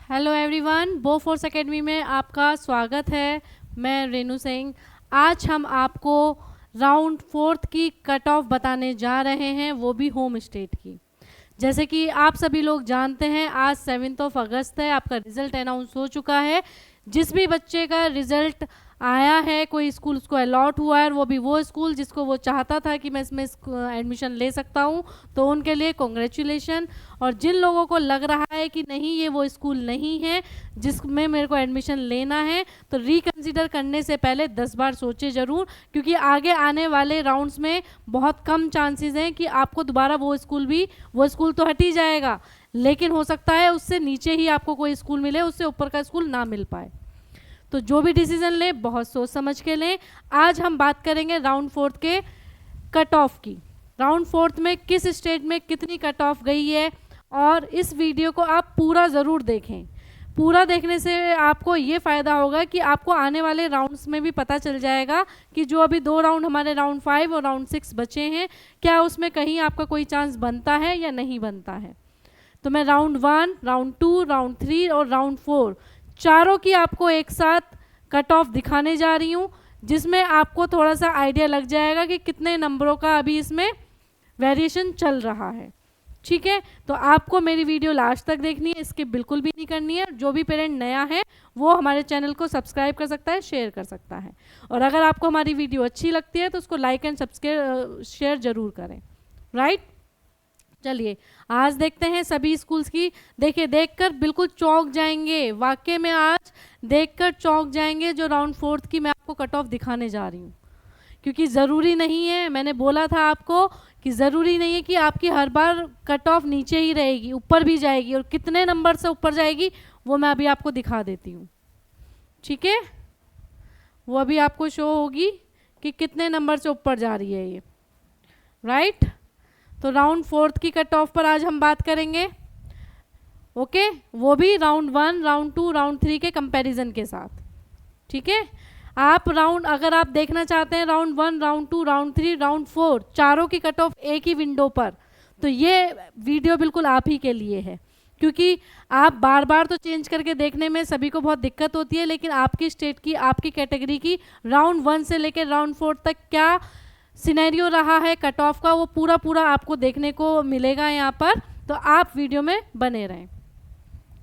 Hello everyone, बो force academy में आपका स्वागत है। मैं रेनू सिंह। आज हम आपको राउंड फोर्थ की कट ऑफ बताने जा रहे हैं, वो भी होम स्टेट की। जैसे कि आप सभी लोग जानते हैं, आज 7 अगस्त है, आपका रिजल्ट अनाउंस हो चुका है। जिस भी बच्चे का रिजल्ट आया है, कोई स्कूल उसको अलॉट हुआ है, और वो भी वो स्कूल जिसको वो चाहता था कि मैं इसमें एडमिशन ले सकता हूँ, तो उनके लिए कॉन्ग्रेचुलेशन। और जिन लोगों को लग रहा है कि नहीं ये वो स्कूल नहीं है जिसमें मेरे को एडमिशन लेना है, तो रिकन्सिडर करने से पहले 10 बार सोचे ज़रूर, क्योंकि आगे आने वाले राउंड्स में बहुत कम चांसेस हैं कि आपको दोबारा वो स्कूल तो हट ही जाएगा, लेकिन हो सकता है उससे नीचे ही आपको कोई स्कूल मिले, उससे ऊपर का स्कूल ना मिल पाए। तो जो भी डिसीजन लें बहुत सोच समझ के लें। आज हम बात करेंगे राउंड फोर्थ के कट ऑफ की। राउंड फोर्थ में किस स्टेट में कितनी कट ऑफ गई है, और इस वीडियो को आप पूरा ज़रूर देखें। पूरा देखने से आपको ये फ़ायदा होगा कि आपको आने वाले राउंड्स में भी पता चल जाएगा कि जो अभी 2 राउंड हमारे राउंड 5 और राउंड 6 बचे हैं, क्या उसमें कहीं आपका कोई चांस बनता है या नहीं बनता है। तो मैं राउंड 1, राउंड 2, राउंड 3 और राउंड 4 चारों की आपको एक साथ कट ऑफ दिखाने जा रही हूँ, जिसमें आपको थोड़ा सा आइडिया लग जाएगा कि कितने नंबरों का अभी इसमें वेरिएशन चल रहा है। ठीक है, तो आपको मेरी वीडियो लास्ट तक देखनी है, स्किप बिल्कुल भी नहीं करनी है। जो भी पेरेंट नया है वो हमारे चैनल को सब्सक्राइब कर सकता है, शेयर कर सकता है, और अगर आपको हमारी वीडियो अच्छी लगती है तो उसको लाइक एंड सब्सक्राइब शेयर जरूर करें। राइट, चलिए आज देखते हैं सभी स्कूल्स की। देखिए, देखकर बिल्कुल चौंक जाएंगे, वाकई में आज देखकर चौंक जाएंगे जो राउंड फोर्थ की मैं आपको कट ऑफ दिखाने जा रही हूँ। क्योंकि ज़रूरी नहीं है, मैंने बोला था आपको कि ज़रूरी नहीं है कि आपकी हर बार कट ऑफ नीचे ही रहेगी, ऊपर भी जाएगी, और कितने नंबर से ऊपर जाएगी वो मैं अभी आपको दिखा देती हूँ। ठीक है, वो अभी आपको शो होगी कि कितने नंबर से ऊपर जा रही है ये। राइट, तो राउंड फोर्थ की कट ऑफ पर आज हम बात करेंगे। ओके, वो भी राउंड 1, राउंड 2, राउंड 3 के कंपैरिजन के साथ। ठीक है, आप राउंड अगर आप देखना चाहते हैं राउंड 1, राउंड 2, राउंड 3, राउंड 4 चारों की कट ऑफ एक ही विंडो पर, तो ये वीडियो बिल्कुल आप ही के लिए है। क्योंकि आप बार बार तो चेंज करके देखने में सभी को बहुत दिक्कत होती है, लेकिन आपकी स्टेट की, आपकी कैटेगरी की राउंड 1 से लेकर राउंड 4 तक क्या सिनेरियो रहा है कट ऑफ का, वो पूरा आपको देखने को मिलेगा यहाँ पर। तो आप वीडियो में बने रहें।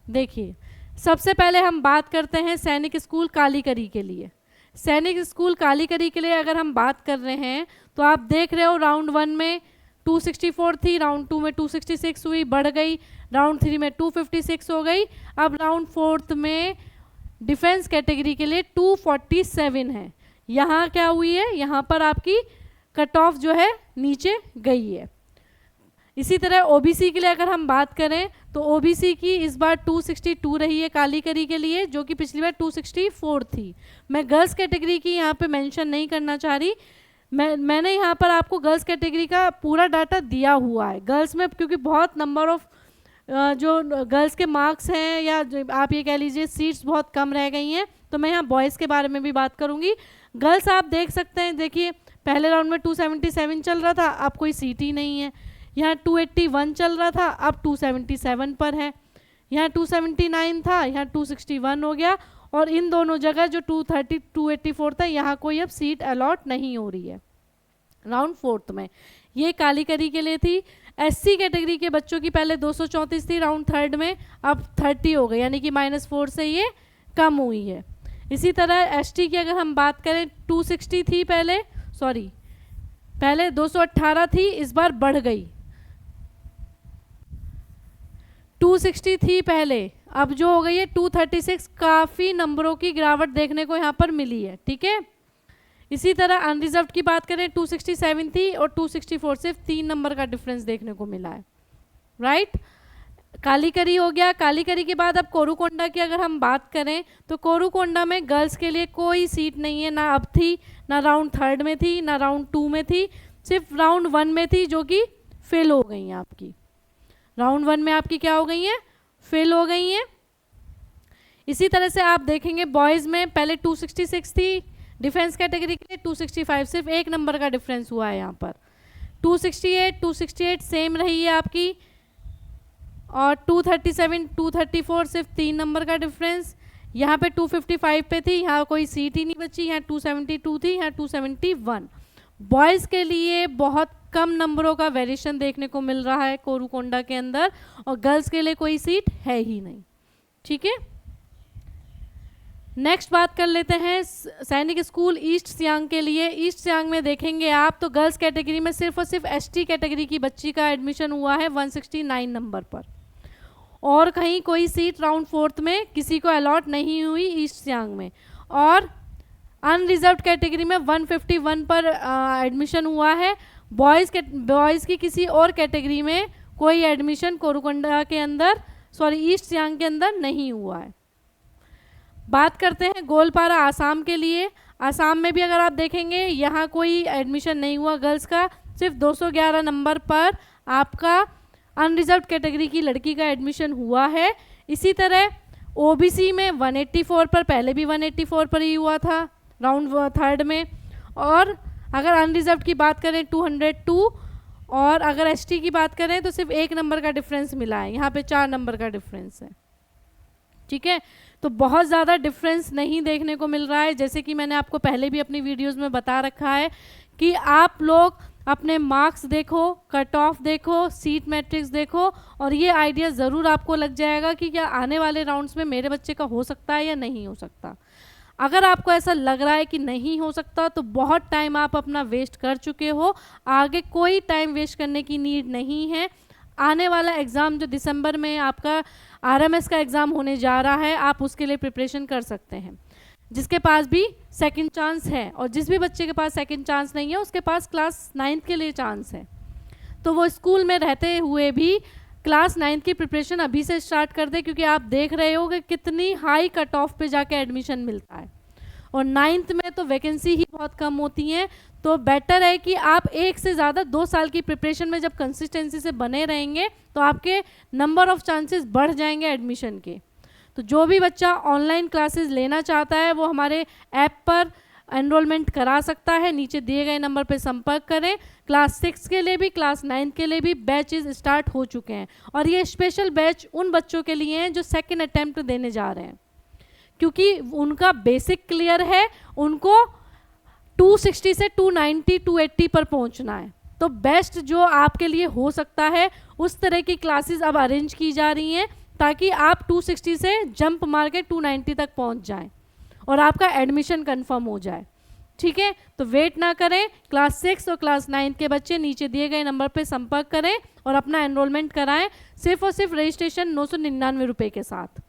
देखिए, सबसे पहले हम बात करते हैं सैनिक स्कूल कालीकरी के लिए। सैनिक स्कूल कालीकरी के लिए अगर हम बात कर रहे हैं तो आप देख रहे हो राउंड 1 में 264 थी, राउंड 2 में 266 हुई, बढ़ गई, राउंड 3 में 256 हो गई। अब राउंड 4 में डिफेंस कैटेगरी के लिए 247 है। यहाँ क्या हुई है, यहाँ पर आपकी कट ऑफ जो है नीचे गई है। इसी तरह ओबीसी के लिए अगर हम बात करें तो ओबीसी की इस बार 262 रही है कालीकरी के लिए, जो कि पिछली बार 264 थी। मैं गर्ल्स कैटेगरी की यहाँ पे मेंशन नहीं करना चाह रही, मैंने यहाँ पर आपको गर्ल्स कैटेगरी का पूरा डाटा दिया हुआ है। गर्ल्स में क्योंकि बहुत नंबर ऑफ जो गर्ल्स के मार्क्स हैं, या आप ये कह लीजिए सीट्स बहुत कम रह गई हैं, तो मैं यहाँ बॉयज़ के बारे में भी बात करूँगी। गर्ल्स आप देख सकते हैं, देखिए पहले राउंड में 277 चल रहा था, अब कोई सीट ही नहीं है। यहाँ 281 चल रहा था, अब 277 पर है। यहाँ 279 था, यहाँ 261 हो गया, और इन दोनों जगह जो 230 284 था, यहाँ कोई अब सीट अलॉट नहीं हो रही है राउंड 4 में। ये कालीकरी के लिए थी। एससी कैटेगरी के बच्चों की पहले 234 थी राउंड 3 में, अब 30 हो गई, यानी कि -4 से ये कम हुई है। इसी तरह एसटी की अगर हम बात करें 260 थी पहले 218 थी, इस बार बढ़ गई, 260 थी पहले, अब जो हो गई है 236। काफ़ी नंबरों की गिरावट देखने को यहाँ पर मिली है। ठीक है, इसी तरह अनरिजर्व्ड की बात करें 267 थी और 264, सिर्फ 3 नंबर का डिफरेंस देखने को मिला है। राइट, कालीकरी हो गया। कालीकरी के बाद अब कोरुकोंडा की अगर हम बात करें तो कोरुकोंडा में गर्ल्स के लिए कोई सीट नहीं है, ना अब थी, ना राउंड 3 में थी, ना राउंड 2 में थी, सिर्फ राउंड 1 में थी, जो कि फेल हो गई हैं आपकी। राउंड 1 में आपकी क्या हो गई हैं, फेल हो गई हैं। इसी तरह से आप देखेंगे बॉयज़ में पहले 266 थी डिफेंस कैटेगरी के लिए, 265, सिर्फ 1 नंबर का डिफरेंस हुआ है यहाँ पर। 268 सेम रही है आपकी, और 237 234 सिर्फ 3 नंबर का डिफरेंस। यहाँ पे 255 पे थी, यहाँ कोई सीट ही नहीं बची, यहाँ 272 थी, यहाँ 271। बॉयज़ के लिए बहुत कम नंबरों का वेरिएशन देखने को मिल रहा है कोरुकोंडा के अंदर, और गर्ल्स के लिए कोई सीट है ही नहीं। ठीक है, नेक्स्ट बात कर लेते हैं सैनिक स्कूल ईस्ट सियांग के लिए। ईस्ट सियांग में देखेंगे आप तो गर्ल्स कैटेगरी में सिर्फ और सिर्फ एसटी कैटेगरी की बच्ची का एडमिशन हुआ है 169 नंबर पर, और कहीं कोई सीट राउंड 4th में किसी को अलॉट नहीं हुई ईस्ट सियांग में। और अनरिजर्व्ड कैटेगरी में 151 पर एडमिशन हुआ है। बॉयज़ की किसी और कैटेगरी में कोई एडमिशन कोरुकोंडा के अंदर, ईस्ट सियांग के अंदर नहीं हुआ है। बात करते हैं गोलपारा आसाम के लिए। आसाम में भी अगर आप देखेंगे यहाँ कोई एडमिशन नहीं हुआ गर्ल्स का, सिर्फ 211 नंबर पर आपका अनरिजर्व्ड कैटेगरी की लड़की का एडमिशन हुआ है। इसी तरह ओबीसी में 184 पर, पहले भी 184 पर ही हुआ था राउंड 3rd में। और अगर अनरिजर्व्ड की बात करें 202, और अगर एसटी की बात करें तो सिर्फ 1 नंबर का डिफरेंस मिला है, यहाँ पे 4 नंबर का डिफरेंस है। ठीक है, तो बहुत ज़्यादा डिफरेंस नहीं देखने को मिल रहा है। जैसे कि मैंने आपको पहले भी अपनी वीडियोस में बता रखा है कि आप लोग अपने मार्क्स देखो, कट ऑफ देखो, सीट मैट्रिक्स देखो, और ये आइडिया ज़रूर आपको लग जाएगा कि क्या आने वाले राउंड्स में मेरे बच्चे का हो सकता है या नहीं हो सकता। अगर आपको ऐसा लग रहा है कि नहीं हो सकता तो बहुत टाइम आप अपना वेस्ट कर चुके हो, आगे कोई टाइम वेस्ट करने की नीड नहीं है। आने वाला एग्ज़ाम जो दिसंबर में आपका आरएमएस का एग्ज़ाम होने जा रहा है, आप उसके लिए प्रिपरेशन कर सकते हैं। जिसके पास भी सेकंड चांस है, और जिस भी बच्चे के पास सेकंड चांस नहीं है उसके पास क्लास 9th के लिए चांस है, तो वो स्कूल में रहते हुए भी क्लास 9th की प्रिपरेशन अभी से स्टार्ट कर दे, क्योंकि आप देख रहे हो कि कितनी हाई कट ऑफ पे जाके एडमिशन मिलता है, और 9th में तो वैकेंसी ही बहुत कम होती हैं। तो बेटर है कि आप 1 से ज़्यादा 2 साल की प्रिपरेशन में जब कंसिस्टेंसी से बने रहेंगे तो आपके नंबर ऑफ चांसेस बढ़ जाएंगे एडमिशन के। तो जो भी बच्चा ऑनलाइन क्लासेस लेना चाहता है वो हमारे ऐप पर एनरोलमेंट करा सकता है, नीचे दिए गए नंबर पर संपर्क करें। क्लास 6 के लिए भी, क्लास 9 के लिए भी बैचेस स्टार्ट हो चुके हैं, और ये स्पेशल बैच उन बच्चों के लिए हैं जो सेकेंड अटैम्प्ट देने जा रहे हैं, क्योंकि उनका बेसिक क्लियर है, उनको 260 से 290 280 पर पहुंचना है। तो बेस्ट जो आपके लिए हो सकता है उस तरह की क्लासेस अब अरेंज की जा रही हैं, ताकि आप 260 से जंप मार के 290 तक पहुंच जाएं और आपका एडमिशन कंफर्म हो जाए। ठीक है, तो वेट ना करें, क्लास 6 और क्लास 9 के बच्चे नीचे दिए गए नंबर पर संपर्क करें और अपना एनरोलमेंट कराएं, सिर्फ और सिर्फ रजिस्ट्रेशन 999 रुपये के साथ।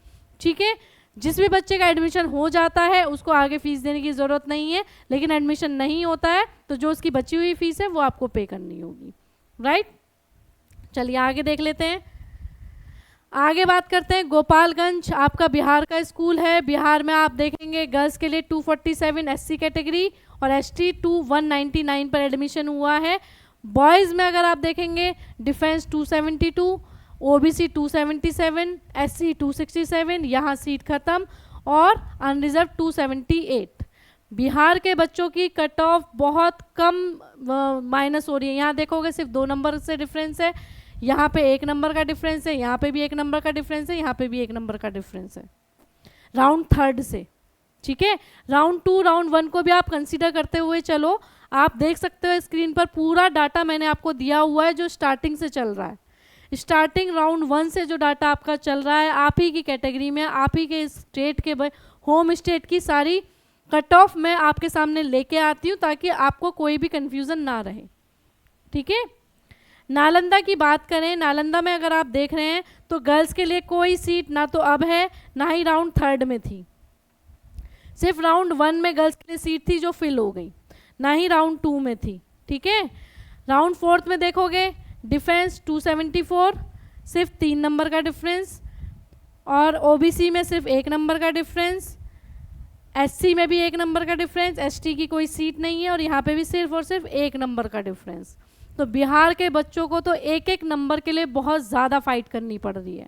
ठीक है, जिस भी बच्चे का एडमिशन हो जाता है उसको आगे फीस देने की ज़रूरत नहीं है, लेकिन एडमिशन नहीं होता है तो जो उसकी बची हुई फीस है वो आपको पे करनी होगी। राइट, चलिए आगे देख लेते हैं। आगे बात करते हैं गोपालगंज, आपका बिहार का स्कूल है। बिहार में आप देखेंगे गर्ल्स के लिए 247 एससी कैटेगरी और एसटी 199 पर एडमिशन हुआ है। बॉयज़ में अगर आप देखेंगे डिफेंस 272, ओबीसी 277, एससी 267, यहाँ सीट खत्म, और अनरिजर्व 278। बिहार के बच्चों की कट ऑफ बहुत कम माइनस हो रही है। यहाँ देखोगे सिर्फ 2 नंबर से डिफरेंस है, यहाँ पे 1 नंबर का डिफरेंस है, यहाँ पे भी 1 नंबर का डिफरेंस है, यहाँ पे भी 1 नंबर का डिफरेंस है राउंड 3rd से। ठीक है, राउंड 2 राउंड 1 को भी आप कंसीडर करते हुए चलो। आप देख सकते हो स्क्रीन पर पूरा डाटा मैंने आपको दिया हुआ है जो स्टार्टिंग से चल रहा है। स्टार्टिंग राउंड 1 से जो डाटा आपका चल रहा है, आप ही की कैटेगरी में, आप ही के स्टेट के होम स्टेट की सारी कट ऑफ मैं आपके सामने लेके आती हूँ, ताकि आपको कोई भी कंफ्यूजन ना रहे। ठीक है, नालंदा की बात करें, नालंदा में अगर आप देख रहे हैं तो गर्ल्स के लिए कोई सीट ना तो अब है, ना ही राउंड 3rd में थी। सिर्फ राउंड 1 में गर्ल्स के लिए सीट थी जो फिल हो गई, ना ही राउंड 2 में थी। ठीक है, राउंड 4th में देखोगे डिफेंस 274, सिर्फ 3 नंबर का डिफरेंस, और ओबीसी में सिर्फ 1 नंबर का डिफरेंस, एससी में भी 1 नंबर का डिफरेंस, एसटी की कोई सीट नहीं है, और यहाँ पे भी सिर्फ और सिर्फ 1 नंबर का डिफरेंस। तो बिहार के बच्चों को तो 1-1 नंबर के लिए बहुत ज़्यादा फाइट करनी पड़ रही है।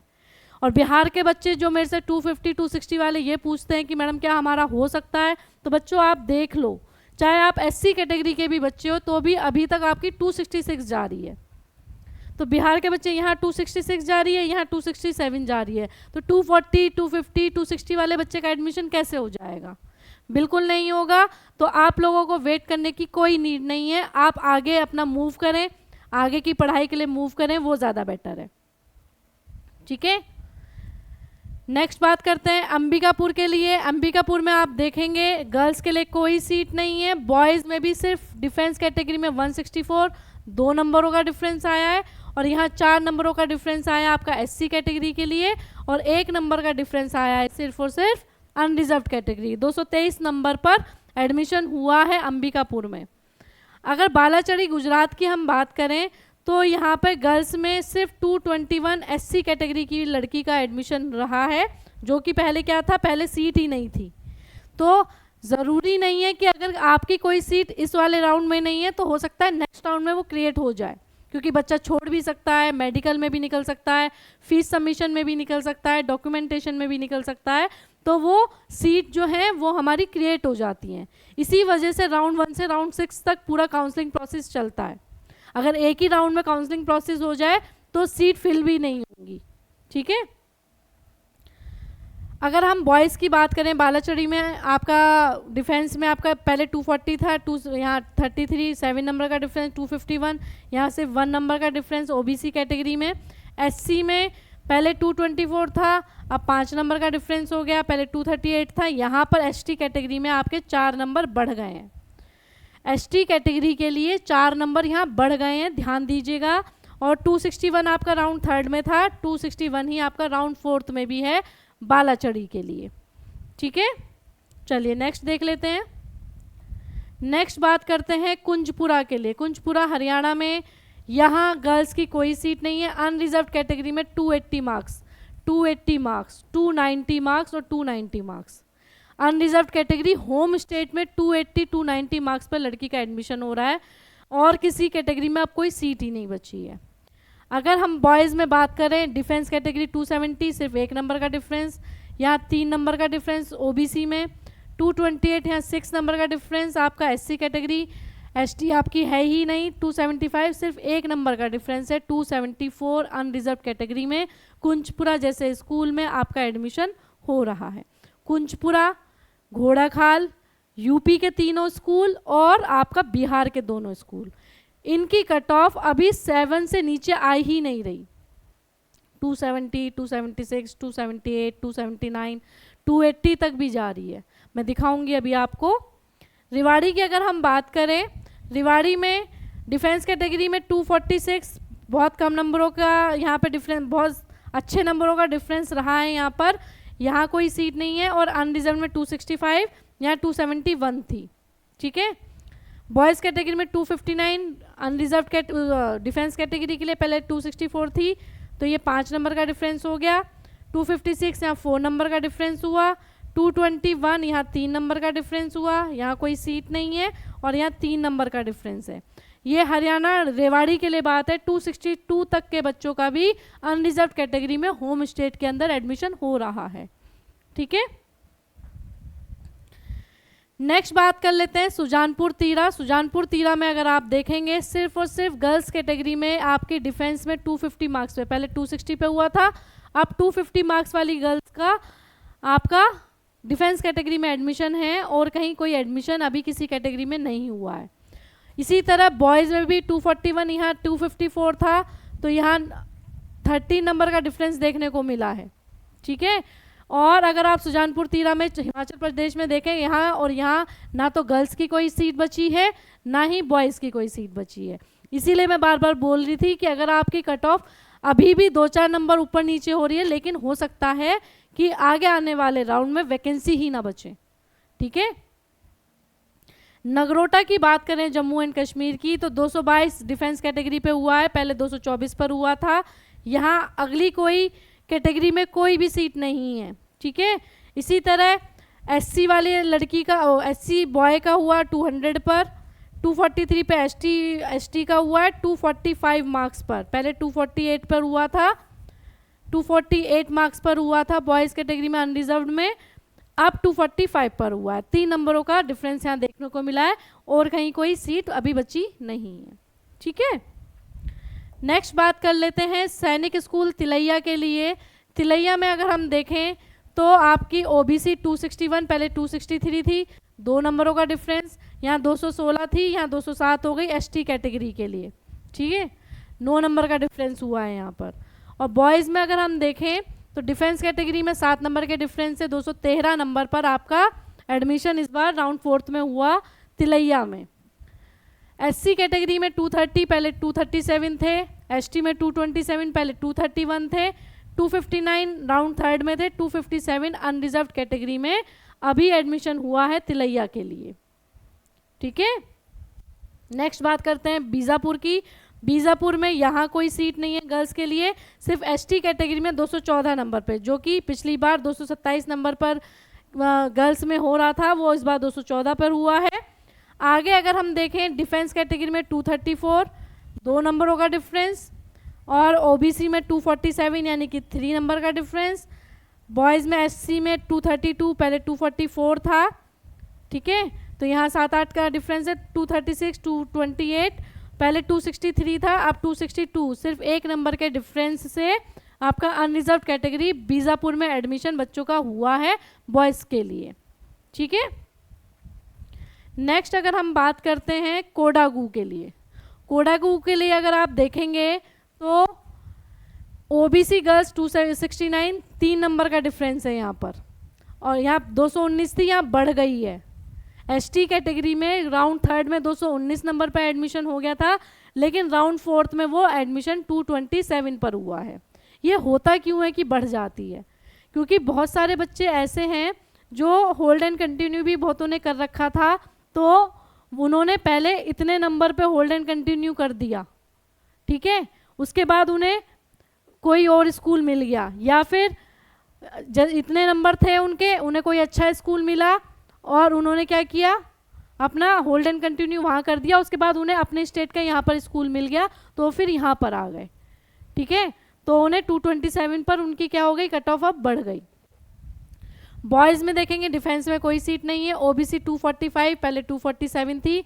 और बिहार के बच्चे जो मेरे से 250 260 वाले ये पूछते हैं कि मैडम क्या हमारा हो सकता है, तो बच्चों आप देख लो, चाहे आप एससी कैटेगरी के भी बच्चे हो तो भी अभी तक आपकी 266 जा रही है। तो बिहार के बच्चे यहाँ 266 जा रही है, यहाँ 267 जा रही है, तो 240, 250, 260 वाले बच्चे का एडमिशन कैसे हो जाएगा? बिल्कुल नहीं होगा। तो आप लोगों को वेट करने की कोई नीड नहीं है, आप आगे अपना मूव करें, आगे की पढ़ाई के लिए मूव करें, वो ज़्यादा बेटर है। ठीक है, नेक्स्ट बात करते हैं अंबिकापुर के लिए। अंबिकापुर में आप देखेंगे गर्ल्स के लिए कोई सीट नहीं है, बॉयज़ में भी सिर्फ डिफेंस कैटेगरी में 164 2 नंबरों का डिफरेंस आया है, और यहाँ 4 नंबरों का डिफरेंस आया आपका एससी कैटेगरी के लिए, और 1 नंबर का डिफरेंस आया है सिर्फ और सिर्फ अनरिजर्व कैटेगरी। 223 नंबर पर एडमिशन हुआ है अंबिकापुर में। अगर बालाचड़ी गुजरात की हम बात करें तो यहाँ पर गर्ल्स में सिर्फ 221 एससी कैटेगरी की लड़की का एडमिशन रहा है, जो कि पहले क्या था, पहले सीट ही नहीं थी। तो ज़रूरी नहीं है कि अगर आपकी कोई सीट इस वाले राउंड में नहीं है तो हो सकता है नेक्स्ट राउंड में वो क्रिएट हो जाए, क्योंकि बच्चा छोड़ भी सकता है, मेडिकल में भी निकल सकता है, फीस सबमिशन में भी निकल सकता है, डॉक्यूमेंटेशन में भी निकल सकता है, तो वो सीट जो है वो हमारी क्रिएट हो जाती हैं। इसी वजह से राउंड 1 से राउंड 6 तक पूरा काउंसलिंग प्रोसेस चलता है। अगर एक ही राउंड में काउंसलिंग प्रोसेस हो जाए तो सीट फिल भी नहीं होंगी। ठीक है, अगर हम बॉयज़ की बात करें, बालाचड़ी में आपका डिफेंस में आपका पहले 240 था, यहाँ 33 7 नंबर का डिफरेंस, 251 यहाँ से 1 नंबर का डिफरेंस ओबीसी कैटेगरी में। एससी में पहले 224 था, अब 5 नंबर का डिफरेंस हो गया, पहले 238 था, यहाँ पर एसटी कैटेगरी में आपके 4 नंबर बढ़ गए हैं। एसटी कैटेगरी के लिए 4 नंबर यहाँ बढ़ गए हैं, ध्यान दीजिएगा। और 261 आपका राउंड 3rd में था, 261 ही आपका राउंड 4th में भी है बालाचड़ी के लिए। ठीक है, चलिए नेक्स्ट देख लेते हैं। नेक्स्ट बात करते हैं कुंजपुरा के लिए। कुंजपुरा हरियाणा में, यहाँ गर्ल्स की कोई सीट नहीं है। अनरिजर्व कैटेगरी में 280 मार्क्स, 280 मार्क्स, 290 मार्क्स और 290 marks. Unreserve category home state में 280 290 मार्क्स पर लड़की का एडमिशन हो रहा है, और किसी कैटेगरी में अब कोई सीट ही नहीं बची है। अगर हम बॉयज़ में बात करें, डिफेंस कैटेगरी 270 सिर्फ 1 नंबर का डिफरेंस, यहाँ 3 नंबर का डिफरेंस। ओबीसी में 228 यहाँ 6 नंबर का डिफरेंस आपका। एससी कैटेगरी, एसटी आपकी है ही नहीं, 275 सिर्फ 1 नंबर का डिफरेंस है। 274 अनरिजर्व कैटेगरी में कुंजपुरा जैसे स्कूल में आपका एडमिशन हो रहा है। कुंजपुरा, घोड़ाखाल, यूपी के 3 स्कूल और आपका बिहार के 2 स्कूल, इनकी कट ऑफ अभी 7 से नीचे आ ही नहीं रही। 270, 276, 278, 279, 280 तक भी जा रही है। मैं दिखाऊंगी अभी आपको। रेवाड़ी की अगर हम बात करें, रेवाड़ी में डिफेंस कैटेगरी में 246 बहुत कम नंबरों का यहाँ पे डिफरेंस, बहुत अच्छे नंबरों का डिफरेंस रहा है यहाँ पर। यहाँ कोई सीट नहीं है। और अनरिजर्व में 265, यहाँ 271 थी। ठीक है, बॉयज़ कैटेगरी में 259, अनरिजर्व डिफेंस कैटेगरी के लिए पहले 264 थी, तो ये 5 नंबर का डिफरेंस हो गया। 256 यहाँ 4 नंबर का डिफरेंस हुआ। 221 यहाँ 3 नंबर का डिफरेंस हुआ, यहाँ कोई सीट नहीं है, और यहाँ 3 नंबर का डिफरेंस है। ये हरियाणा रेवाड़ी के लिए बात है। 262 तक के बच्चों का भी अनरिजर्व कैटेगरी में होम स्टेट के अंदर एडमिशन हो रहा है। ठीक है, नेक्स्ट बात कर लेते हैं सुजानपुर तीरा। सुजानपुर तीरा में अगर आप देखेंगे, सिर्फ और सिर्फ गर्ल्स कैटेगरी में आपके डिफेंस में 250 मार्क्स पे, पहले 260 पे हुआ था, अब 250 मार्क्स वाली गर्ल्स का आपका डिफेंस कैटेगरी में एडमिशन है, और कहीं कोई एडमिशन अभी किसी कैटेगरी में नहीं हुआ है। इसी तरह बॉयज़ में भी 241 यहाँ 254 था, तो यहाँ 30 नंबर का डिफरेंस देखने को मिला है। ठीक है, और अगर आप सुजानपुर तीरा में हिमाचल प्रदेश में देखें, यहाँ और यहाँ ना तो गर्ल्स की कोई सीट बची है, ना ही बॉयज़ की कोई सीट बची है। इसीलिए मैं बार बार बोल रही थी कि अगर आपकी कट ऑफ अभी भी 2-4 नंबर ऊपर नीचे हो रही है, लेकिन हो सकता है कि आगे आने वाले राउंड में वैकेंसी ही ना बचे। ठीक है, नगरोटा की बात करें जम्मू एंड कश्मीर की, तो 222 डिफेंस कैटेगरी पे हुआ है, पहले 224 पर हुआ था। यहाँ अगली कोई कैटेगरी में कोई भी सीट नहीं है। ठीक है, इसी तरह एससी वाली लड़की का, एससी बॉय का हुआ 200 पर, 243 पे एसटी का हुआ है 245 मार्क्स पर, पहले 248 पर हुआ था, 248 मार्क्स पर हुआ था बॉयज़ कैटेगरी में अनरिजर्व्ड में, अब 245 पर हुआ है। 3 नंबरों का डिफरेंस यहाँ देखने को मिला है, और कहीं कोई सीट अभी बची नहीं है। ठीक है, नेक्स्ट बात कर लेते हैं सैनिक स्कूल तिलैया के लिए। तिलैया में अगर हम देखें तो आपकी ओबीसी 261 पहले 263 थी, 2 नंबरों का डिफरेंस, यहाँ 216 थी, यहाँ 207 हो गई एसटी कैटेगरी के लिए, ठीक है, 9 नंबर का डिफरेंस हुआ है यहाँ पर। और बॉयज़ में अगर हम देखें तो डिफेंस कैटेगरी में 7 नंबर के डिफरेंस से 213 नंबर पर आपका एडमिशन इस बार राउंड 4th में हुआ तिलैया में। एससी कैटेगरी में 230 पहले 237 थे, एसटी में 227 पहले 231 थे, 259 राउंड 3rd में थे, 257 अनरिजर्व्ड कैटेगरी में अभी एडमिशन हुआ है तिलैया के लिए, ठीक है। नेक्स्ट बात करते हैं बीजापुर की। बीजापुर में यहाँ कोई सीट नहीं है गर्ल्स के लिए, सिर्फ एसटी कैटेगरी में 214 नंबर पे, जो कि पिछली बार 227 नंबर पर गर्ल्स में हो रहा था, वो इस बार 214 पर हुआ है। आगे अगर हम देखें डिफेंस कैटेगरी में 234, 2 नंबरों का डिफरेंस, और ओबीसी में 247 यानी कि 3 नंबर का डिफरेंस। बॉयज़ में एससी में 232 पहले 244 था, ठीक है, तो यहाँ 7-8 का डिफरेंस है, 236 228 पहले 263 था, अब 262, सिर्फ 1 नंबर के डिफरेंस से आपका अनरिजर्व कैटेगरी बीजापुर में एडमिशन बच्चों का हुआ है बॉयज़ के लिए, ठीक है। नेक्स्ट अगर हम बात करते हैं कोडागू के लिए। कोडागू के लिए अगर आप देखेंगे तो ओबीसी गर्ल्स 269, 3 नंबर का डिफरेंस है यहाँ पर, और यहाँ 219 थी, यहाँ बढ़ गई है। एसटी कैटेगरी में राउंड 3rd में 219 नंबर पर एडमिशन हो गया था, लेकिन राउंड 4th में वो एडमिशन 227 पर हुआ है। ये होता क्यों है कि बढ़ जाती है? क्योंकि बहुत सारे बच्चे ऐसे हैं जो होल्ड एंड कंटिन्यू भी बहुतों ने कर रखा था, तो उन्होंने पहले इतने नंबर पे होल्ड एंड कंटिन्यू कर दिया, ठीक है, उसके बाद उन्हें कोई और स्कूल मिल गया, या फिर इतने नंबर थे उनके, उन्हें कोई अच्छा स्कूल मिला और उन्होंने क्या किया, अपना होल्ड एंड कंटिन्यू वहाँ कर दिया, उसके बाद उन्हें अपने स्टेट का यहाँ पर स्कूल मिल गया, तो फिर यहाँ पर आ गए, ठीक है, तो उन्हें 227 पर उनकी क्या हो गई, कट ऑफ अब बढ़ गई। बॉयज़ में देखेंगे डिफेंस में कोई सीट नहीं है, ओबीसी 245 पहले 247 थी,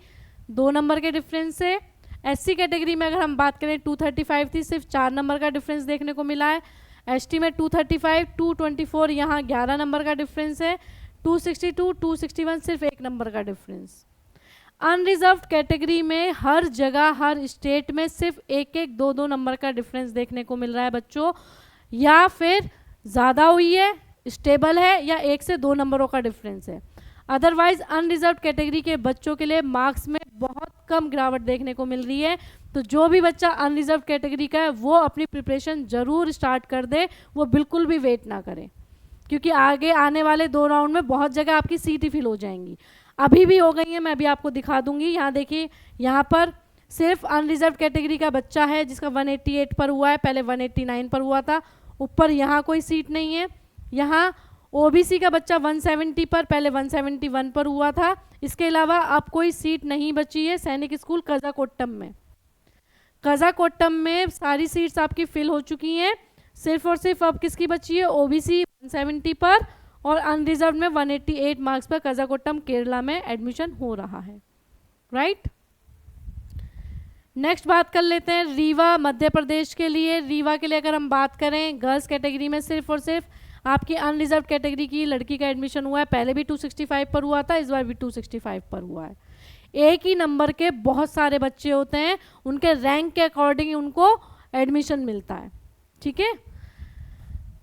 2 नंबर के डिफरेंस से। एससी कैटेगरी में अगर हम बात करें 235 थी, सिर्फ 4 नंबर का डिफरेंस देखने को मिला है। एसटी में 235 224 यहाँ 11 नंबर का डिफरेंस है, 262 261 सिर्फ 1 नंबर का डिफरेंस। अनरिजर्व्ड कैटेगरी में हर जगह हर स्टेट में सिर्फ 1-1 2-2 नंबर का डिफरेंस देखने को मिल रहा है बच्चों, या फिर ज़्यादा हुई है, स्टेबल है, या 1 से 2 नंबरों का डिफरेंस है। अदरवाइज अनरिजर्व्ड कैटेगरी के बच्चों के लिए मार्क्स में बहुत कम गिरावट देखने को मिल रही है। तो जो भी बच्चा अनरिजर्व्ड कैटेगरी का है वो अपनी प्रिपरेशन ज़रूर स्टार्ट कर दे, वो बिल्कुल भी वेट ना करें, क्योंकि आगे आने वाले 2 राउंड में बहुत जगह आपकी सीट ही फिल हो जाएंगी। अभी भी हो गई है, मैं अभी आपको दिखा दूंगी। यहाँ देखिए, यहाँ पर सिर्फ अनरिजर्व्ड कैटेगरी का बच्चा है जिसका 188 पर हुआ है, पहले 189 पर हुआ था। ऊपर यहाँ कोई सीट नहीं है। यहाँ ओबीसी का बच्चा 170 पर, पहले 171 पर हुआ था। इसके अलावा अब कोई सीट नहीं बची है सैनिक स्कूल कज़ाकोट्टम में। कज़ाकोट्टम में सारी सीट्स आपकी फिल हो चुकी हैं, सिर्फ और सिर्फ अब किसकी बची है, ओबीसी 170 पर और अनरिजर्व में 188 मार्क्स पर कज़ाकोट्टम केरला में एडमिशन हो रहा है, राइट। नेक्स्ट बात कर लेते हैं रीवा मध्य प्रदेश के लिए। रीवा के लिए अगर हम बात करें, गर्ल्स कैटेगरी में सिर्फ और सिर्फ आपकी अनरिजर्व कैटेगरी की लड़की का एडमिशन हुआ है। पहले भी 265 पर हुआ था, इस बार भी 265 पर हुआ है। एक ही नंबर के बहुत सारे बच्चे होते हैं, उनके रैंक के अकॉर्डिंग उनको एडमिशन मिलता है, ठीक है।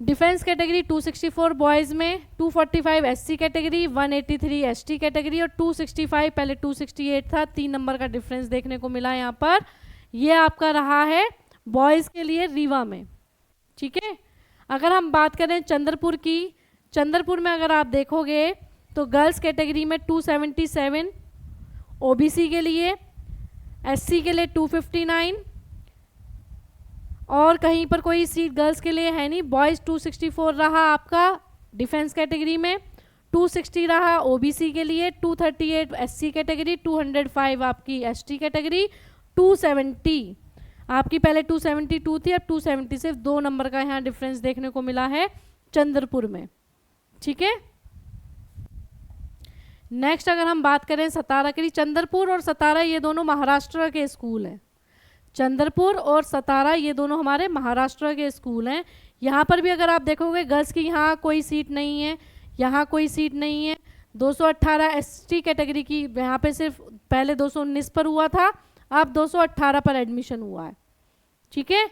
डिफेंस कैटेगरी 264 बॉयज़ में, 245 एससी कैटेगरी, 183 एसटी कैटेगरी और 265 पहले 268 था। 3 नंबर का डिफरेंस देखने को मिला यहाँ पर। ये आपका रहा है बॉयज़ के लिए रीवा में, ठीक है। अगर हम बात करें चंद्रपुर की, चंद्रपुर में अगर आप देखोगे तो गर्ल्स कैटेगरी में 277, ओबीसी के लिए, एससी के लिए 259 और कहीं पर कोई सीट गर्ल्स के लिए है नहीं। बॉयज़ 264 रहा आपका डिफेंस कैटेगरी में, 260 रहा ओबीसी के लिए, 238 एससी कैटेगरी, 205 आपकी एसटी कैटेगरी, 270 आपकी पहले 272 थी, अब 270 सिर्फ 2 नंबर का यहाँ डिफरेंस देखने को मिला है चंद्रपुर में, ठीक है। नेक्स्ट अगर हम बात करें सतारा के लिए, चंद्रपुर और सतारा ये दोनों महाराष्ट्र के स्कूल हैं। चंद्रपुर और सतारा, ये दोनों हमारे महाराष्ट्र के स्कूल हैं। यहाँ पर भी अगर आप देखोगे गर्ल्स की यहाँ कोई सीट नहीं है, यहाँ कोई सीट नहीं है। 218 एसटी कैटेगरी की यहाँ पे सिर्फ पहले 219 पर हुआ था, अब 218 पर एडमिशन हुआ है। ठीक है,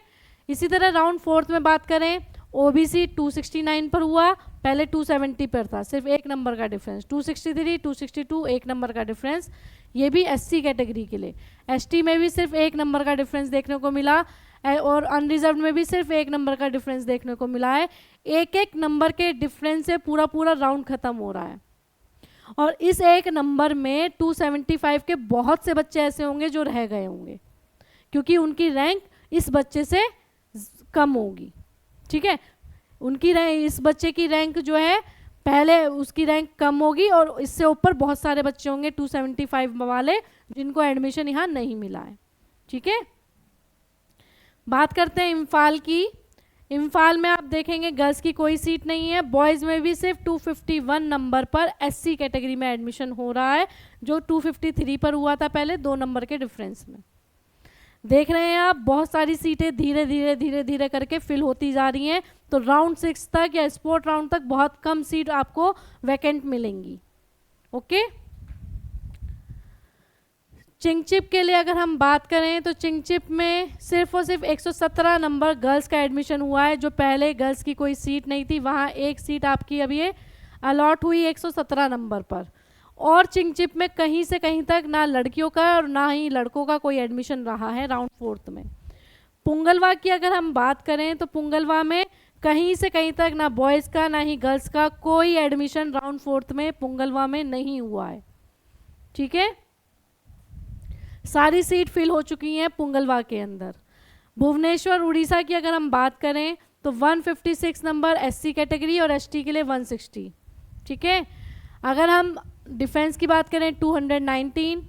इसी तरह राउंड फोर्थ में बात करें, ओबीसी 269 पर हुआ, पहले 270 पर था, सिर्फ एक नंबर का डिफरेंस। 263, 262 एक नंबर का डिफरेंस, ये भी एससी कैटेगरी के लिए। एसटी में भी सिर्फ एक नंबर का डिफरेंस देखने को मिला, और अनरिजर्व में भी सिर्फ एक नंबर का डिफरेंस देखने को मिला है। एक एक नंबर के डिफरेंस से पूरा पूरा राउंड खत्म हो रहा है। और इस एक नंबर में 275 के बहुत से बच्चे ऐसे होंगे जो रह गए होंगे, क्योंकि उनकी रैंक इस बच्चे से कम होगी। ठीक है, उनकी रैंक, इस बच्चे की रैंक जो है पहले उसकी रैंक कम होगी, और इससे ऊपर बहुत सारे बच्चे होंगे 275 वाले जिनको एडमिशन यहाँ नहीं मिला है। ठीक है, बात करते हैं इम्फाल की। इम्फाल में आप देखेंगे गर्ल्स की कोई सीट नहीं है, बॉयज़ में भी सिर्फ 251 नंबर पर एससी कैटेगरी में एडमिशन हो रहा है, जो 253 पर हुआ था पहले, 2 नंबर के डिफरेंस में। देख रहे हैं आप, बहुत सारी सीटें धीरे धीरे धीरे धीरे करके फिल होती जा रही हैं। तो राउंड 6 तक या स्पोर्ट राउंड तक बहुत कम सीट आपको वैकेंट मिलेंगी। ओके, चिंगचिप के लिए अगर हम बात करें तो चिंगचिप में सिर्फ और सिर्फ 117 नंबर गर्ल्स का एडमिशन हुआ है, जो पहले गर्ल्स की कोई सीट नहीं थी, वहाँ एक सीट आपकी अभी ये अलॉट हुई 117 नंबर पर। और चिंगचिप में कहीं से कहीं तक ना लड़कियों का और ना ही लड़कों का कोई एडमिशन रहा है राउंड फोर्थ में। पुंगलवा की अगर हम बात करें तो पुंगलवा में कहीं से कहीं तक ना बॉयज़ का ना ही गर्ल्स का कोई एडमिशन राउंड फोर्थ में पुंगलवा में नहीं हुआ है। ठीक है, सारी सीट फिल हो चुकी हैं पुंगलवा के अंदर। भुवनेश्वर उड़ीसा की अगर हम बात करें तो 156 नंबर एससी कैटेगरी और एसटी के लिए 160। ठीक है, अगर हम डिफेंस की बात करें 219,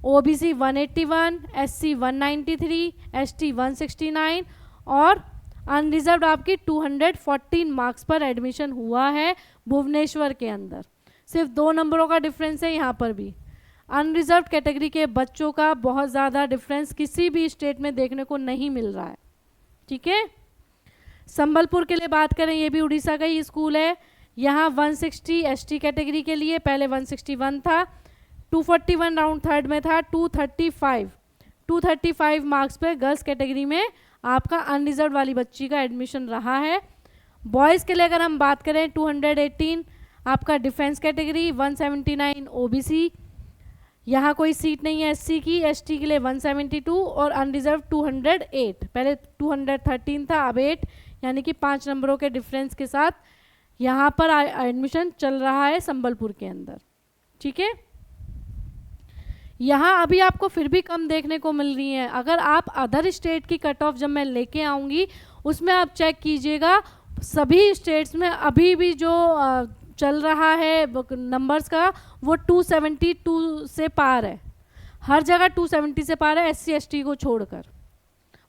ओबीसी 181, एससी 193, एसटी 169 और अनरिजर्व्ड आपकी 214 मार्क्स पर एडमिशन हुआ है भुवनेश्वर के अंदर। सिर्फ 2 नंबरों का डिफरेंस है यहाँ पर भी। अनरिजर्व्ड कैटेगरी के बच्चों का बहुत ज़्यादा डिफरेंस किसी भी स्टेट में देखने को नहीं मिल रहा है। ठीक है, संबलपुर के लिए बात करें, ये भी उड़ीसा का ही स्कूल है। यहाँ 160 एसटी कैटेगरी के लिए, पहले 161 था, 241 राउंड थर्ड में था, 235 मार्क्स पे गर्ल्स कैटेगरी में आपका अनरिजर्व्ड वाली बच्ची का एडमिशन रहा है। बॉयज़ के लिए अगर हम बात करें 218 आपका डिफेंस कैटेगरी, 179 ओबीसी, यहाँ कोई सीट नहीं है एससी की। एसटी के लिए 172 और अनरिजर्व 208, पहले 213 था, अब 8, यानी कि 5 नंबरों के डिफरेंस के साथ यहाँ पर एडमिशन चल रहा है संबलपुर के अंदर। ठीक है, यहाँ अभी आपको फिर भी कम देखने को मिल रही है। अगर आप अदर स्टेट की कट ऑफ जब मैं लेके आऊँगी उसमें आप चेक कीजिएगा, सभी स्टेट्स में अभी भी जो चल रहा है नंबर्स का वो 272 से पार है। हर जगह 270 से पार है, एससी एसटी को छोड़कर।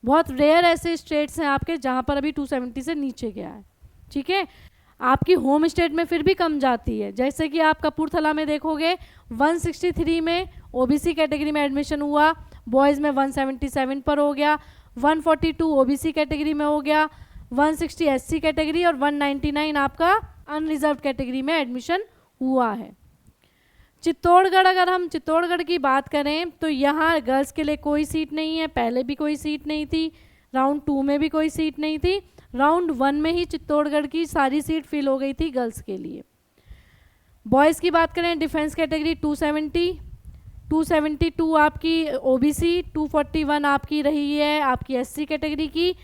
बहुत रेयर ऐसे स्टेट्स हैं आपके जहाँ पर अभी 270 से नीचे गया है। ठीक है, आपकी होम स्टेट में फिर भी कम जाती है, जैसे कि आप कपूरथला में देखोगे 163 में ओबीसी कैटेगरी में एडमिशन हुआ, बॉयज़ में 177 पर हो गया, 142 ओबीसी कैटेगरी में हो गया, 160 एससी कैटेगरी और 199 आपका अनरिजर्व कैटेगरी में एडमिशन हुआ है। चित्तौड़गढ़, अगर हम चित्तौड़गढ़ की बात करें तो यहाँ गर्ल्स के लिए कोई सीट नहीं है, पहले भी कोई सीट नहीं थी, राउंड 2 में भी कोई सीट नहीं थी, राउंड 1 में ही चित्तौड़गढ़ की सारी सीट फिल हो गई थी गर्ल्स के लिए। बॉयज़ की बात करें डिफेंस कैटेगरी 270, 272 आपकी ओबीसी, 241 आपकी रही है आपकी एससी कैटेगरी की,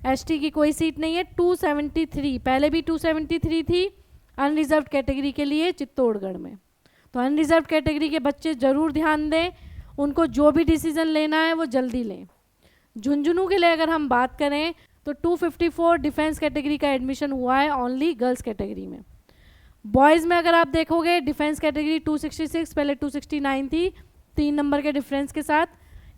एसटी की कोई सीट नहीं है, 273 पहले भी 273 थी अनरिजर्व कैटेगरी के लिए चित्तौड़गढ़ में। तो अनरिजर्व कैटेगरी के बच्चे ज़रूर ध्यान दें, उनको जो भी डिसीजन लेना है वो जल्दी लें। झुंझुनू के लिए अगर हम बात करें तो 254 डिफेंस कैटेगरी का एडमिशन हुआ है ओनली गर्ल्स कैटेगरी में। बॉयज़ में अगर आप देखोगे डिफेंस कैटेगरी 266 पहले 269 थी 3 नंबर के डिफरेंस के साथ,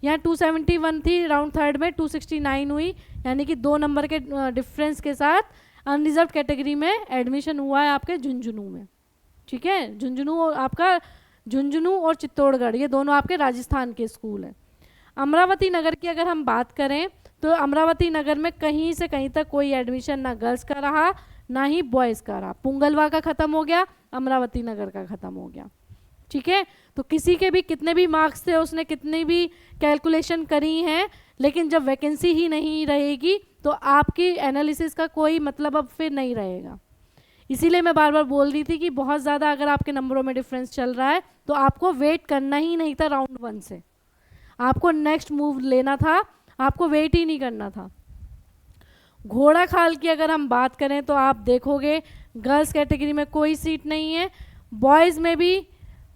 यहाँ 271 थी, राउंड थर्ड में 269 हुई, यानी कि 2 नंबर के डिफरेंस के साथ अनरिजर्व कैटेगरी में एडमिशन हुआ है आपके झुंझुनू में। ठीक है, झुंझुनू और चित्तौड़गढ़ ये दोनों आपके राजस्थान के स्कूल हैं। अमरावती नगर की अगर हम बात करें तो अमरावती नगर में कहीं से कहीं तक कोई एडमिशन ना गर्ल्स का रहा ना ही बॉयज़ का रहा। पुंगलवा का ख़त्म हो गया, अमरावती नगर का ख़त्म हो गया। ठीक है, तो किसी के भी कितने भी मार्क्स थे, उसने कितनी भी कैलकुलेशन करी हैं, लेकिन जब वैकेंसी ही नहीं रहेगी तो आपकी एनालिसिस का कोई मतलब अब फिर नहीं रहेगा। इसीलिए मैं बार बार बोल रही थी कि बहुत ज़्यादा अगर आपके नंबरों में डिफरेंस चल रहा है तो आपको वेट करना ही नहीं था राउंड 1 से, आपको नेक्स्ट मूव लेना था, आपको वेट ही नहीं करना था। घोड़ा खाल की अगर हम बात करें तो आप देखोगे गर्ल्स कैटेगरी में कोई सीट नहीं है, बॉयज़ में भी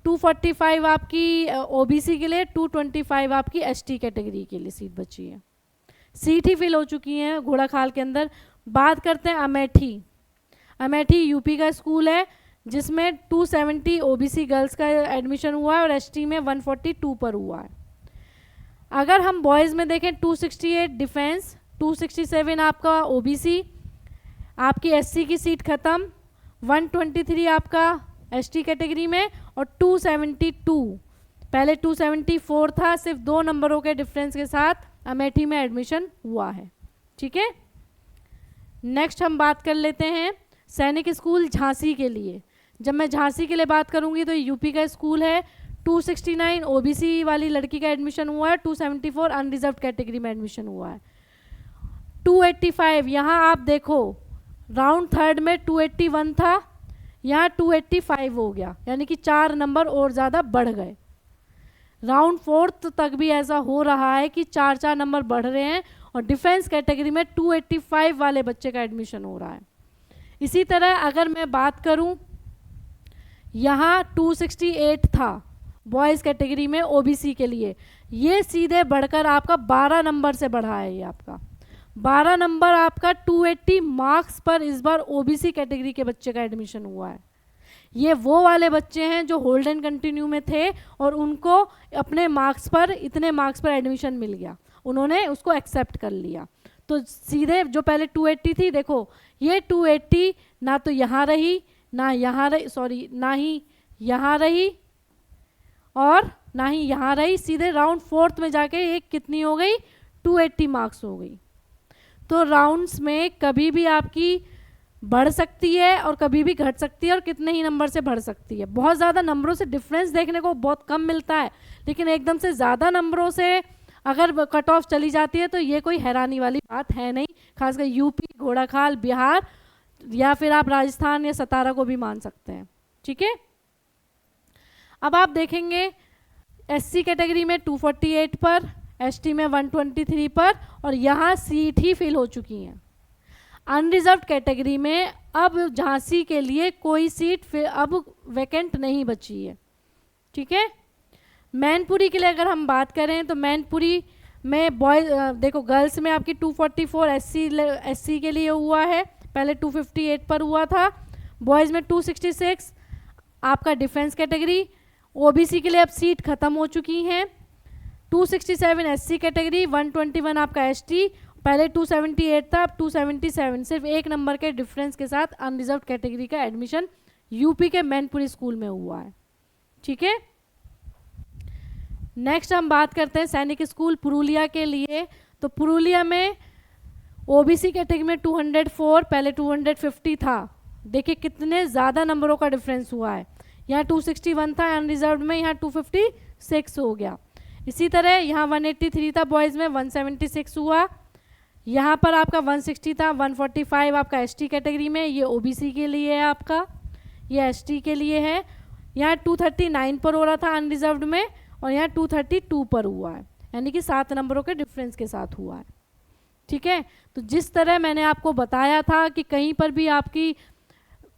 245 आपकी ओबीसी के लिए, 225 आपकी एसटी कैटेगरी के लिए सीट बची है। सीट ही फिल हो चुकी हैं घोड़ा खाल के अंदर। बात करते हैं अमेठी। अमेठी यूपी का स्कूल है जिसमें 270 ओबीसी गर्ल्स का एडमिशन हुआ है और एसटी में 142 पर हुआ है। अगर हम बॉयज़ में देखें 268 डिफेंस, 267 आपका ओबीसी, आपकी एससी की सीट ख़त्म, 123 आपका एसटी कैटेगरी में और 272, पहले 274 था, सिर्फ 2 नंबरों के डिफरेंस के साथ अमेठी में एडमिशन हुआ है। ठीक है, नेक्स्ट हम बात कर लेते हैं सैनिक स्कूल झांसी के लिए। जब मैं झांसी के लिए बात करूंगी तो यूपी का स्कूल है, 269 ओबीसी वाली लड़की का एडमिशन हुआ है, 274 अनरिजर्व कैटेगरी में एडमिशन हुआ है। 285 यहाँ आप देखो राउंड 3 में 281 था, यहाँ 285 हो गया, यानी कि 4 नंबर और ज़्यादा बढ़ गए। राउंड 4 तक भी ऐसा हो रहा है कि 4 नंबर बढ़ रहे हैं और डिफेंस कैटेगरी में 285 वाले बच्चे का एडमिशन हो रहा है। इसी तरह अगर मैं बात करूं, यहाँ 268 था बॉयज़ कैटेगरी में ओबीसी के लिए, ये सीधे बढ़कर आपका 12 नंबर से बढ़ा है। ये आपका 12 नंबर आपका 280 मार्क्स पर इस बार ओबीसी कैटेगरी के बच्चे का एडमिशन हुआ है। ये वो वाले बच्चे हैं जो होल्ड एंड कंटिन्यू में थे और उनको अपने मार्क्स पर, इतने मार्क्स पर एडमिशन मिल गया, उन्होंने उसको एक्सेप्ट कर लिया। तो सीधे जो पहले 280 थी, देखो ये 280 ना तो यहाँ रही ना यहाँ रही, सॉरी ना ही यहाँ रही और ना ही यहाँ रही, सीधे राउंड 4 में जाके एक कितनी हो गई, 280 मार्क्स हो गई। तो राउंड्स में कभी भी आपकी बढ़ सकती है और कभी भी घट सकती है और कितने ही नंबर से बढ़ सकती है। बहुत ज़्यादा नंबरों से डिफरेंस देखने को बहुत कम मिलता है, लेकिन एकदम से ज़्यादा नंबरों से अगर कट ऑफ चली जाती है तो ये कोई हैरानी वाली बात है नहीं, खासकर यूपी, घोड़ाखाल, बिहार या फिर आप राजस्थान या सतारा को भी मान सकते हैं। ठीक है, अब आप देखेंगे एससी कैटेगरी में 248 पर, एसटी में 123 पर और यहाँ सीट ही फिल हो चुकी हैं। अनरिजर्व कैटेगरी में अब झांसी के लिए कोई सीट अब वैकेंट नहीं बची है। ठीक है, मैनपुरी के लिए अगर हम बात करें तो मैनपुरी में बॉयज देखो गर्ल्स में आपकी 244 एससी के लिए हुआ है, पहले 258 पर हुआ था। बॉयज़ में 266 आपका डिफेंस कैटेगरी, ओबीसी के लिए अब सीट ख़त्म हो चुकी हैं। 267 एससी कैटेगरी, 121 आपका एसटी, पहले 278 था, अब 277, सिर्फ 1 नंबर के डिफरेंस के साथ अनरिजर्व कैटेगरी का एडमिशन यूपी के मैनपुरी स्कूल में हुआ है। ठीक है, नेक्स्ट हम बात करते हैं सैनिक स्कूल पुरुलिया के लिए। तो पुरुलिया में ओबीसी कैटेगरी में 204, पहले 250 था, देखिए कितने ज़्यादा नंबरों का डिफरेंस हुआ है। यहाँ 261 था अनरिजर्व में, यहाँ 256 हो गया। इसी तरह यहाँ 183 था बॉयज़ में, 176 हुआ। यहाँ पर आपका 160 था, 145 आपका एसटी कैटेगरी में, ये ओबीसी के लिए है आपका, ये एसटी के लिए है। यहाँ 239 पर हो रहा था अनरिजर्व्ड में और यहाँ 232 पर हुआ है, यानी कि 7 नंबरों के डिफरेंस के साथ हुआ है। ठीक है, तो जिस तरह मैंने आपको बताया था कि कहीं पर भी आपकी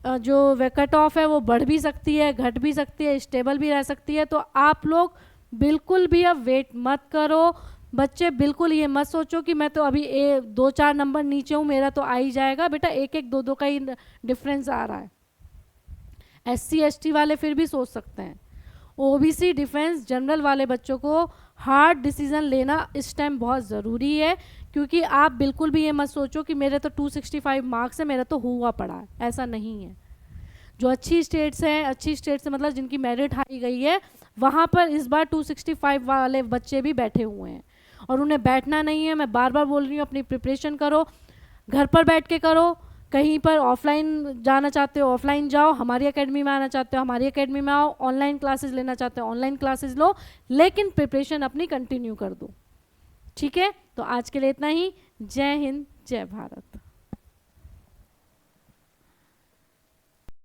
जो कट ऑफ है वो बढ़ भी सकती है, घट भी सकती है, स्टेबल भी रह सकती है, तो आप लोग बिल्कुल भी अब वेट मत करो। बच्चे बिल्कुल ये मत सोचो कि मैं तो अभी 2-4 नंबर नीचे हूँ, मेरा तो आ ही जाएगा। बेटा 1-1, 2-2 का ही डिफरेंस आ रहा है। एससी एसटी वाले फिर भी सोच सकते हैं। ओबीसी, डिफेंस, जनरल वाले बच्चों को हार्ड डिसीजन लेना इस टाइम बहुत ज़रूरी है, क्योंकि आप बिल्कुल भी ये मत सोचो कि मेरे तो 265 मार्क्स है, मेरा तो हुआ पड़ा है, ऐसा नहीं है। जो अच्छी स्टेट्स हैं, अच्छी स्टेट्स मतलब जिनकी मेरिट हाई गई है, वहाँ पर इस बार 265 वाले बच्चे भी बैठे हुए हैं। और उन्हें बैठना नहीं है। मैं बार बार बोल रही हूँ, अपनी प्रिपरेशन करो, घर पर बैठ के करो। कहीं पर ऑफलाइन जाना चाहते हो ऑफलाइन जाओ, हमारी एकेडमी में आना चाहते हो हमारी एकेडमी में आओ, ऑनलाइन क्लासेस लेना चाहते हो ऑनलाइन क्लासेस लो, लेकिन प्रिपरेशन अपनी कंटिन्यू कर दो। ठीक है, तो आज के लिए इतना ही। जय हिंद, जय भारत।